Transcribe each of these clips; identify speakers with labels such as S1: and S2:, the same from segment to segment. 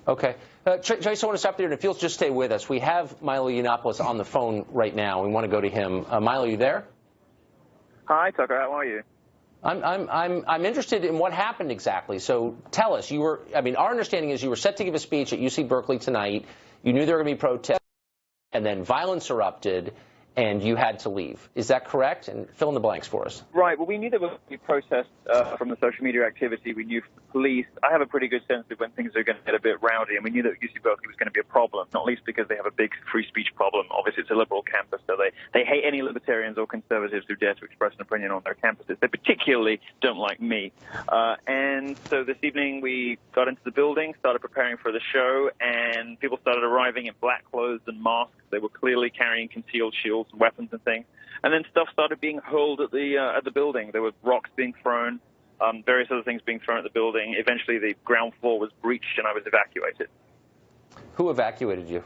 S1: Okay. Trace, I want to stop there, and if you'll just stay with us. We have Milo Yiannopoulos on the phone right now. We want to go to him. Milo, you there?
S2: Hi, Tucker. How are you?
S1: I'm interested in what happened exactly. So tell us. Our understanding is you were set to give a speech at UC Berkeley tonight. You knew there were going to be protests, and then violence erupted, and you had to leave. Is that correct? And fill in the blanks for us.
S2: Right. Well, we knew there would be protests from the social media activity. We knew police. I have a pretty good sense of when things are going to get a bit rowdy, and we knew that UC Berkeley was going to be a problem, not least because they have a big free speech problem. Obviously, it's a liberal campus, so they hate any libertarians or conservatives who dare to express an opinion on their campuses. They particularly don't like me. And so this evening we got into the building, started preparing for the show, and people started arriving in black clothes and masks. They were clearly carrying concealed shields and weapons and things. And then stuff started being hurled at the building. There were rocks being thrown, various other things being thrown at the building. Eventually, the ground floor was breached, and I was evacuated.
S1: Who evacuated you?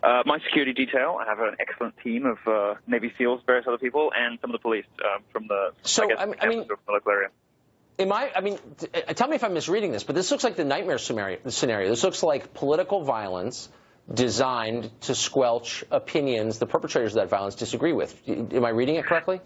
S2: My security detail. I have an excellent team of Navy SEALs, various other people, and some of the police from the local area.
S1: Tell me if I'm misreading this, but this looks like the nightmare scenario. This looks like political violence designed to squelch opinions the perpetrators of that violence disagree with. Am I reading it correctly?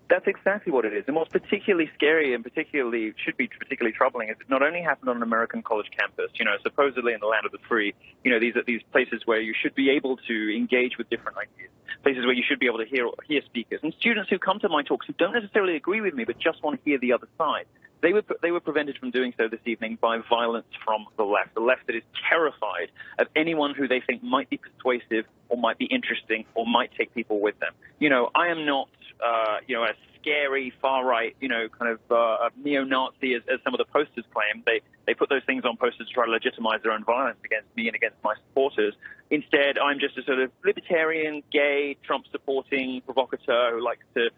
S2: That's exactly what it is. And what's particularly scary and should be particularly troubling is it not only happened on an American college campus, supposedly in the land of the free, these are these places where you should be able to engage with different ideas, places where you should be able to hear speakers. And students who come to my talks who don't necessarily agree with me but just want to hear the other side, they were prevented from doing so this evening by violence from the left that is terrified of anyone who they think might be persuasive or might be interesting or might take people with them. I am not, a scary far-right, kind of neo-Nazi as some of the posters claim. They put those things on posters to try to legitimize their own violence against me and against my supporters. Instead, I'm just a sort of libertarian, gay, Trump-supporting provocateur who likes to,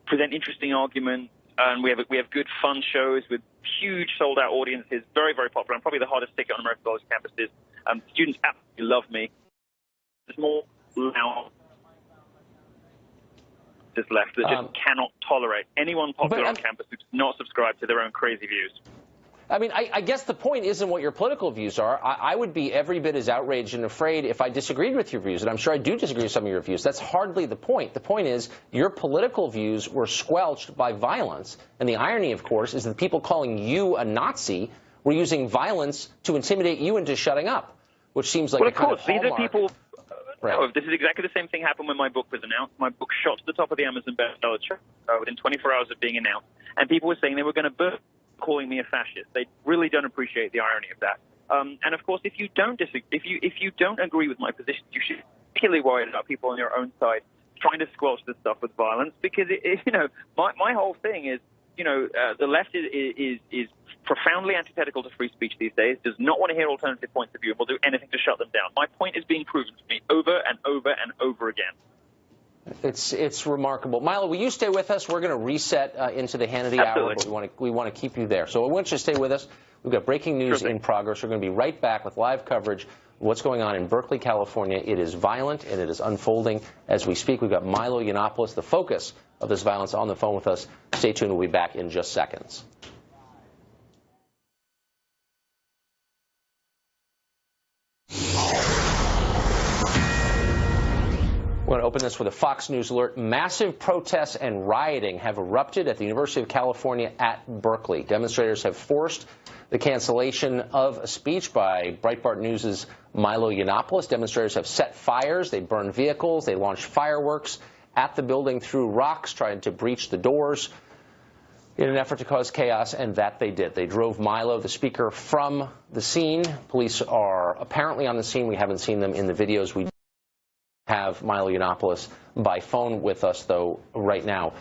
S2: present interesting arguments. And we have good, fun shows with huge sold-out audiences, very, very popular. I'm probably the hardest ticket on American college campuses. Students absolutely love me. There's more now just left that just cannot tolerate anyone popular on campus who does not subscribe to their own crazy views.
S1: I guess the point isn't what your political views are. I would be every bit as outraged and afraid if I disagreed with your views, and I'm sure I do disagree with some of your views. That's hardly the point. The point is your political views were squelched by violence, and the irony, of course, is that people calling you a Nazi were using violence to intimidate you into shutting up, which seems like a kind of hallmark.
S2: These are people.
S1: Right.
S2: No, this is exactly the same thing happened when my book was announced. My book shot to the top of the Amazon bestseller chart within 24 hours of being announced, and people were saying they were going to burn, calling me a fascist. They really don't appreciate the irony of that. And of course, if you don't agree with my position, you should be particularly worried about people on your own side trying to squelch this stuff with violence. Because my whole thing is, the left is profoundly antithetical to free speech these days, does not want to hear alternative points of view, and will do anything to shut them down. My point is being proven to me over and over and over again.
S1: It's remarkable. Milo, will you stay with us? We're going to reset into the Hannity Hour, but we want to keep you there. So I want you to stay with us. We've got breaking news in progress. We're going to be right back with live coverage of what's going on in Berkeley, California. It is violent, and it is unfolding as we speak. We've got Milo Yiannopoulos, the focus of this violence, on the phone with us. Stay tuned. We'll be back in just seconds. We're going to open this with a Fox News alert. Massive protests and rioting have erupted at the University of California at Berkeley. Demonstrators have forced the cancellation of a speech by Breitbart News' Milo Yiannopoulos. Demonstrators have set fires. They burned vehicles. They launched fireworks at the building, threw rocks, tried to breach the doors in an effort to cause chaos, and that they did. They drove Milo, the speaker, from the scene. Police are apparently on the scene. We haven't seen them in the videos. We have Milo Yiannopoulos by phone with us, though, right now.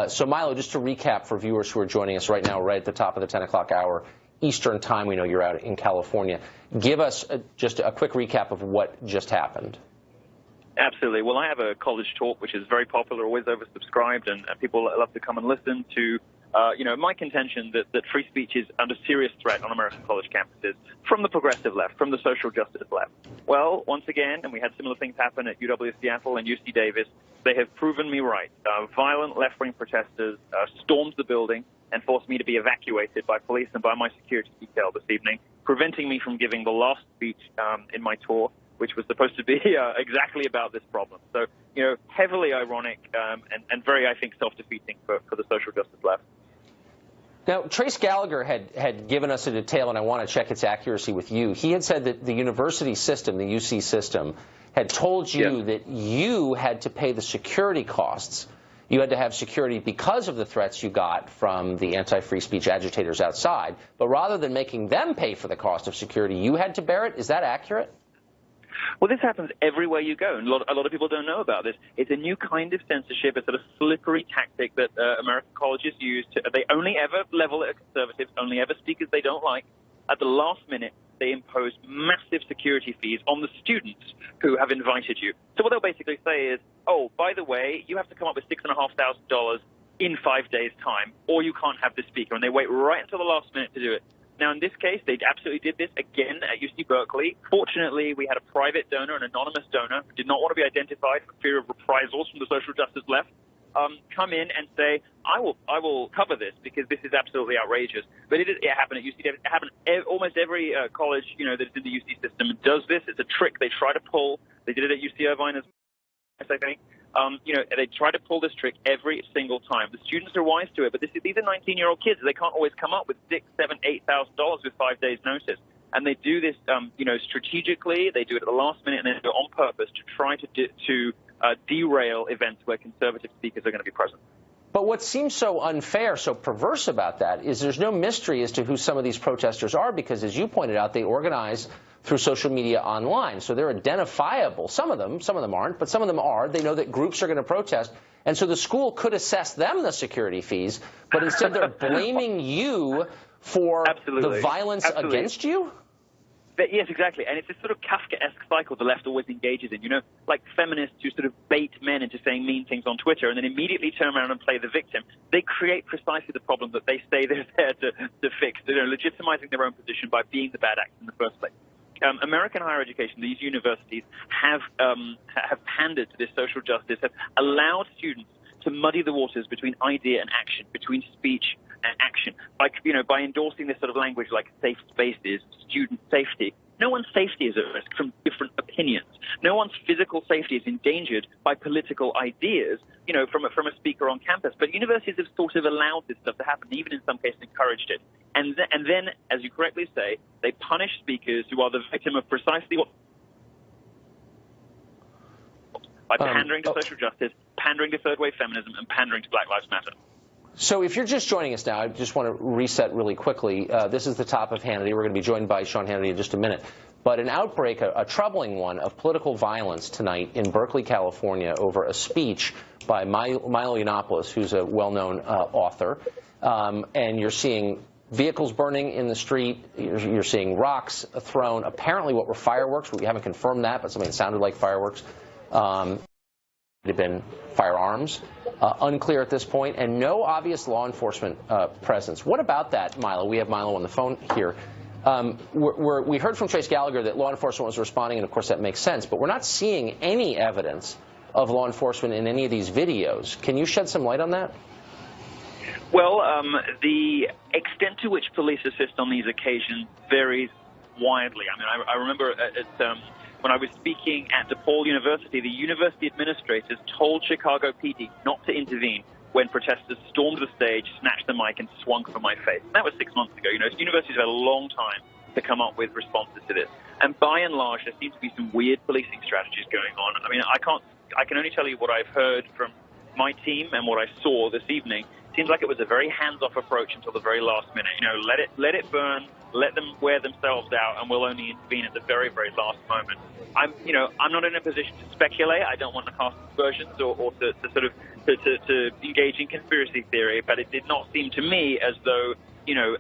S1: So, Milo, just to recap for viewers who are joining us right now, right at the top of the 10 o'clock hour Eastern time, we know you're out in California. Give us just a quick recap of what just happened.
S2: Absolutely. Well, I have a college talk, which is very popular, always oversubscribed, and people love to come and listen to my contention that free speech is under serious threat on American college campuses from the progressive left, from the social justice left. Well, once again, and we had similar things happen at UW Seattle and UC Davis, they have proven me right. Violent left-wing protesters stormed the building and forced me to be evacuated by police and by my security detail this evening. preventing me from giving the last speech in my tour, which was supposed to be exactly about this problem. So, heavily ironic and very, I think, self-defeating for the social justice left.
S1: Now, Trace Gallagher had given us a detail, and I want to check its accuracy with you. He had said that the university system, the UC system, had told you that you had to pay the security costs. You had to have security because of the threats you got from the anti-free speech agitators outside. But rather than making them pay for the cost of security, you had to bear it. Is that accurate?
S2: Well, this happens everywhere you go, and a lot of people don't know about this. It's a new kind of censorship. It's a slippery tactic that American colleges use. They only ever level it at conservatives, only ever speakers they don't like. At the last minute, they impose massive security fees on the students who have invited you. So what they'll basically say is, oh, by the way, you have to come up with $6,500 in 5 days' time, or you can't have this speaker. And they wait right until the last minute to do it. Now, in this case, they absolutely did this again at UC Berkeley. Fortunately, we had a private donor, an anonymous donor, who did not want to be identified for fear of reprisals from the social justice left, come in and say, I will cover this because this is absolutely outrageous. But it happened at UC. It happened almost every college, that is in the UC system does this. It's a trick they try to pull. They did it at UC Irvine as well, I think. They try to pull this trick every single time. The students are wise to it, but these are 19-year-old kids. They can't always come up with $6,000, $7,000, $8,000 with 5 days' notice. And they do this, strategically. They do it at the last minute, and they do it on purpose to try to derail events where conservative speakers are going to be present.
S1: But what seems so unfair, so perverse about that is there's no mystery as to who some of these protesters are because, as you pointed out, they organize through social media online. So they're identifiable. Some of them aren't, but some of them are. They know that groups are going to protest. And so the school could assess them the security fees, but instead they're blaming you for the violence against you?
S2: Yes, exactly. And it's this sort of Kafkaesque cycle the left always engages in, like feminists who sort of bait men into saying mean things on Twitter and then immediately turn around and play the victim. They create precisely the problem that they say they're there to fix, legitimizing their own position by being the bad actor in the first place. American higher education, these universities have pandered to this social justice, have allowed students to muddy the waters between idea and action, between speech and action, by endorsing this sort of language like safe spaces, student safety. No one's safety is at risk from different opinions. No one's physical safety is endangered by political ideas, from a speaker on campus. But universities have sort of allowed this stuff to happen, even in some cases encouraged it. And then, as you correctly say, they punish speakers who are the victim of precisely what by pandering to social justice, pandering to third-wave feminism, and pandering to Black Lives Matter.
S1: So if you're just joining us now, I just want to reset really quickly. This is the top of Hannity. We're going to be joined by Sean Hannity in just a minute. But an outbreak, a troubling one, of political violence tonight in Berkeley, California, over a speech by Milo Yiannopoulos, who's a well-known author. And you're seeing vehicles burning in the street. You're seeing rocks thrown. Apparently what were fireworks. We haven't confirmed that, but something that sounded like fireworks. It had been firearms. Unclear at this point, and no obvious law enforcement presence. What about that, Milo? We have Milo on the phone here. We heard from Trace Gallagher that law enforcement was responding, and of course that makes sense, but we're not seeing any evidence of law enforcement in any of these videos. Can you shed some light on that?
S2: Well, the extent to which police assist on these occasions varies widely. I mean, I remember when I was speaking at DePaul University, the university administrators told Chicago PD not to intervene when protesters stormed the stage, snatched the mic, and swung for my face. And that was 6 months ago. Universities have had a long time to come up with responses to this. And by and large, there seems to be some weird policing strategies going on. I mean, I can only tell you what I've heard from my team and what I saw this evening. It seems like it was a very hands-off approach until the very last minute. Let it burn, let them wear themselves out, and we'll only intervene at the very, very last moment. I'm not in a position to speculate. I don't want to cast aspersions or to engage in conspiracy theory, but it did not seem to me as though,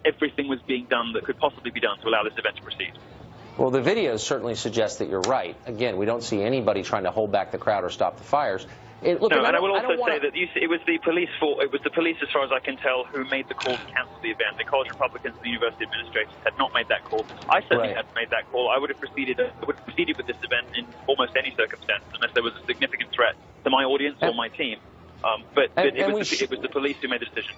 S2: everything was being done that could possibly be done to allow this event to proceed.
S1: Well, the videos certainly suggest that you're right. Again, we don't see anybody trying to hold back the crowd or stop the fires.
S2: I will also say that it was the police, as far as I can tell, who made the call to cancel the event. The college Republicans and the university administrators had not made that call. I certainly had made that call. I would have proceeded with this event in almost any circumstance, unless there was a significant threat to my audience or my team. But it was the police who made the decision.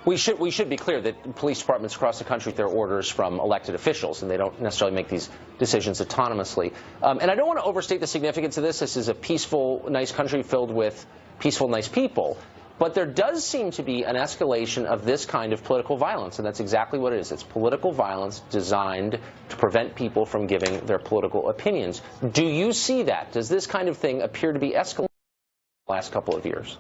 S1: We should be clear that police departments across the country, there are orders from elected officials, and they don't necessarily make these decisions autonomously. And I don't want to overstate the significance of this. This is a peaceful, nice country filled with peaceful, nice people. But there does seem to be an escalation of this kind of political violence, and that's exactly what it is. It's political violence designed to prevent people from giving their political opinions. Do you see that? Does this kind of thing appear to be escalating in the last couple of years?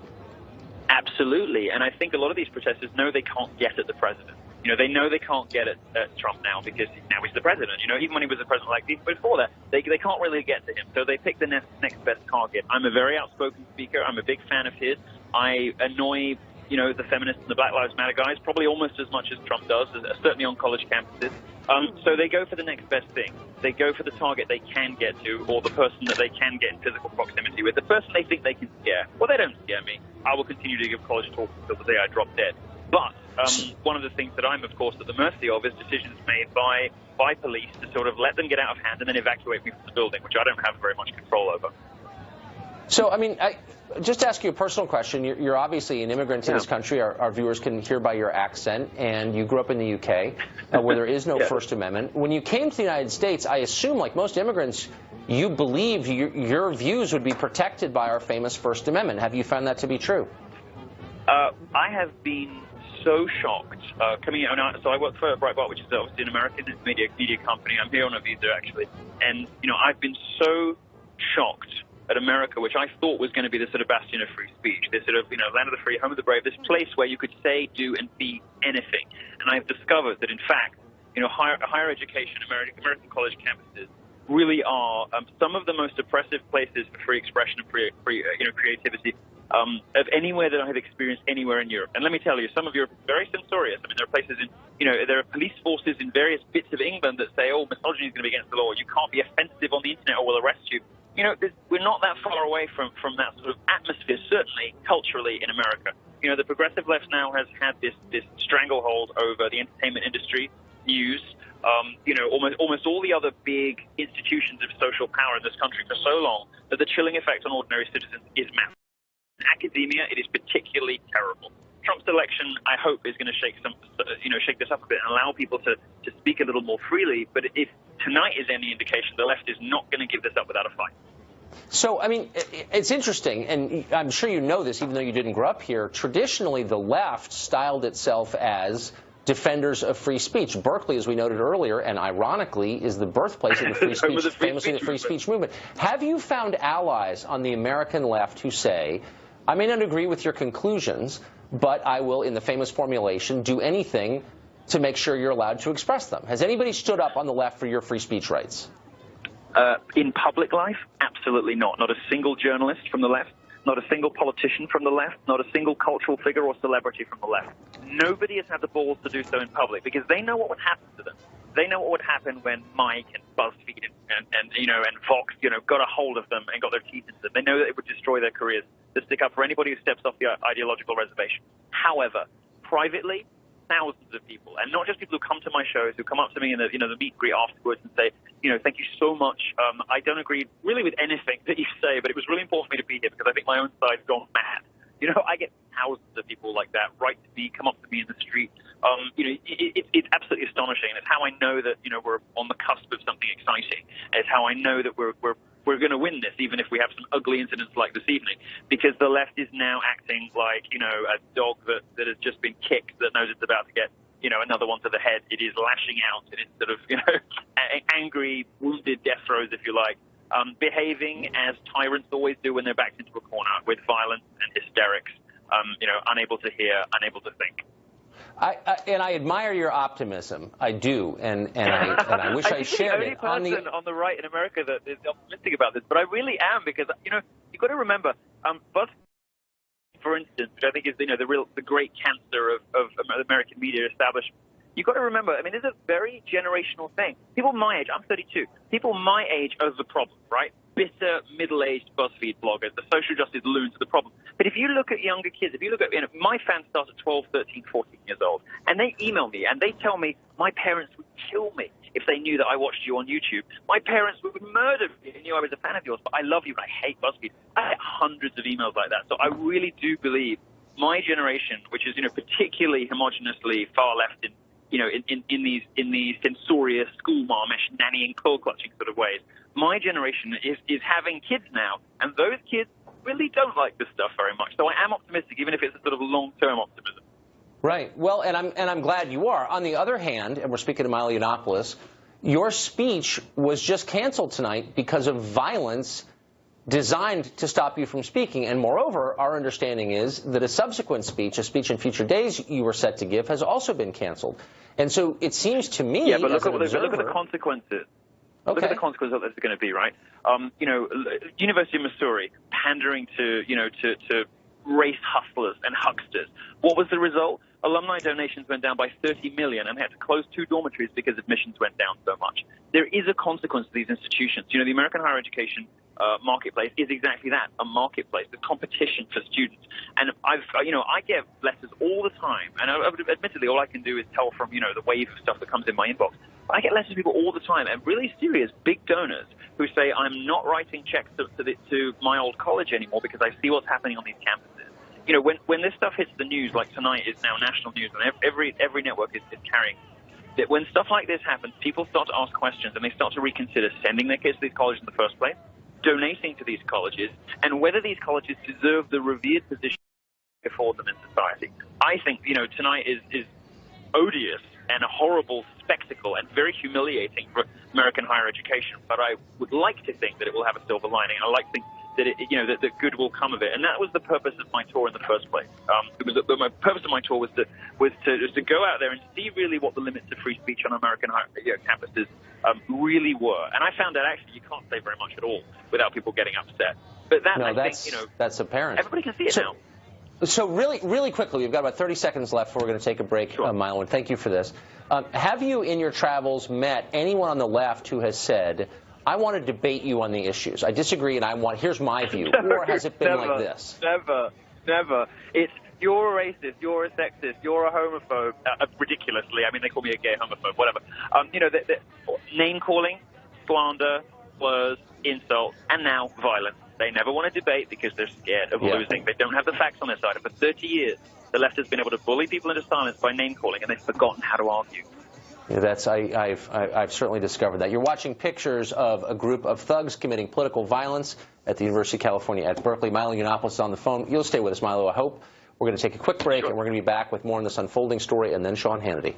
S2: Absolutely, and I think a lot of these protesters know they can't get at the president. They know they can't get at Trump now because now he's the president. Even when he was the president like before that, they can't really get to him. So they pick the next best target. I'm a very outspoken speaker. I'm a big fan of his. I annoy, the feminists and the Black Lives Matter guys probably almost as much as Trump does, certainly on college campuses. So they go for the next best thing. They go for the target they can get to, or the person that they can get in physical proximity with, the person they think they can scare. Well, they don't scare me. I will continue to give college talks until the day I drop dead. But one of the things that I'm, of course, at the mercy of is decisions made by police to sort of let them get out of hand and then evacuate me from the building, which I don't have very much control over.
S1: So, just to ask you a personal question, you're obviously an immigrant to this country. Our viewers can hear by your accent, and you grew up in the UK, where there is no First Amendment. When you came to the United States, I assume, like most immigrants, you believed your views would be protected by our famous First Amendment. Have you found that to be true?
S2: I have been so shocked coming in. So I work for Breitbart, which is obviously an American media company. I'm here on a visa, actually. And, I've been so shocked at America, which I thought was going to be the sort of bastion of free speech, this sort of, land of the free, home of the brave, this place where you could say, do, and be anything. And I've discovered that, in fact, higher education, American college campuses really are some of the most oppressive places for free expression and free creativity of anywhere that I have experienced anywhere in Europe. And let me tell you, some of Europe is very censorious. There are places there are police forces in various bits of England that say, oh, misogyny is going to be against the law. You can't be offensive on the internet or we'll arrest you. We're not that far away from that sort of atmosphere, certainly culturally in America. The progressive left now has had this stranglehold over the entertainment industry, news, almost all the other big institutions of social power in this country for so long that the chilling effect on ordinary citizens is massive. In academia, it is particularly terrible. Trump's election, I hope, is going to shake this up a bit and allow people to speak a little more freely. But if tonight is any indication, the left is not going to give this up without a fight.
S1: So, it's interesting, and I'm sure you know this, even though you didn't grow up here. Traditionally, the left styled itself as defenders of free speech. Berkeley, as we noted earlier, and ironically, is the birthplace of the free speech, famously the free speech movement. Have you found allies on the American left who say, I may not agree with your conclusions, but I will, in the famous formulation, do anything to make sure you're allowed to express them? Has anybody stood up on the left for your free speech rights?
S2: In public life, absolutely not. Not a single journalist from the left, not a single politician from the left, not a single cultural figure or celebrity from the left. Nobody has had the balls to do so in public because they know what would happen to them. They know what would happen when Mike and BuzzFeed and Fox, got a hold of them and got their teeth into them. They know that it would destroy their careers to stick up for anybody who steps off the ideological reservation. However, privately, thousands of people, and not just people who come to my shows, who come up to me in the meet and greet afterwards and say, thank you so much. I don't agree really with anything that you say, but it was really important for me to be here because I think my own side's gone mad. I get thousands of people like that write to me, come up to me in the street. It's absolutely astonishing. It's how I know that we're on the cusp of something exciting. It's how I know that we're going to win this, even if we have some ugly incidents like this evening, because the left is now acting like a dog that has just been kicked that knows it's about to get another one to the head. It is lashing out in its sort of angry, wounded death throes, if you like. Behaving as tyrants always do when they're backed into a corner with violence and hysterics, unable to hear, unable to think.
S1: I admire your optimism. I do, and I wish I shared it.
S2: I'm the only person on the right in America that is optimistic about this, but I really am because you've got to remember, BuzzFeed, for instance, which I think is the great cancer of American media establishment. You've got to remember, this is a very generational thing. People my age, I'm 32, people my age are the problem, right? Bitter, middle-aged BuzzFeed bloggers, the social justice loons are the problem. But if you look at younger kids, if you look at, my fans start at 12, 13, 14 years old, and they email me and they tell me, my parents would kill me if they knew that I watched you on YouTube. My parents would murder me if they knew I was a fan of yours, but I love you, but I hate BuzzFeed. I get hundreds of emails like that. So I really do believe my generation, which is, particularly homogeneously far left in these censorious, school marmish, nannying, pearl clutching sort of ways, my generation is having kids now, and those kids really don't like this stuff very much. So I am optimistic, even if it's a sort of long-term optimism.
S1: Right. Well, and I'm glad you are. On the other hand, and we're speaking to Milo Yiannopoulos, your speech was just canceled tonight because of violence designed to stop you from speaking. And moreover, our understanding is that a subsequent speech, a speech in future days you were set to give, has also been canceled. And so it seems to me,
S2: yeah, but look at
S1: the
S2: consequences.
S1: Okay.
S2: Look at the consequences that this is going to be, right? University of Missouri pandering to race hustlers and hucksters. What was the result? Alumni donations went down by 30 million, and they had to close 2 dormitories because admissions went down so much. There is a consequence to these institutions. The American higher education marketplace is exactly that, a marketplace, a competition for students. And I get letters all the time, and admittedly, all I can do is tell from, the wave of stuff that comes in my inbox. I get letters from people all the time, and really serious, big donors who say, I'm not writing checks to my old college anymore because I see what's happening on these campuses. When this stuff hits the news, like tonight is now national news, and every network is carrying that. When stuff like this happens, people start to ask questions, and they start to reconsider sending their kids to these colleges in the first place, donating to these colleges, and whether these colleges deserve the revered position they afford them in society. I think, tonight is odious and a horrible spectacle and very humiliating for American higher education. But I would like to think that it will have a silver lining. I like to think that that good will come of it, and that was the purpose of my tour in the first place. My purpose of my tour was to go out there and see really what the limits of free speech on American campuses really were. And I found that actually you can't say very much at all without people getting upset. But
S1: that's apparent.
S2: Everybody can see it now.
S1: So really quickly, we've got about 30 seconds left before we're going to take a break,
S2: sure.
S1: Milo, and thank you for this. Have you, in your travels, met anyone on the left who has said, I want to debate you on the issues. I disagree, and here's my view. Or has it been like this?
S2: Never. It's, you're a racist, you're a sexist, you're a homophobe. Ridiculously. I mean, they call me a gay homophobe, whatever. Name-calling, slander, slurs, insults, and now violence. They never want to debate because they're scared of losing. They don't have the facts on their side. And for 30 years, the left has been able to bully people into silence by name-calling, and they've forgotten how to argue.
S1: Yeah, I've certainly discovered that. You're watching pictures of a group of thugs committing political violence at the University of California at Berkeley. Milo Yiannopoulos is on the phone. You'll stay with us, Milo, I hope. We're going to take a quick break, and we're going to be back with more on this unfolding story and then Sean Hannity.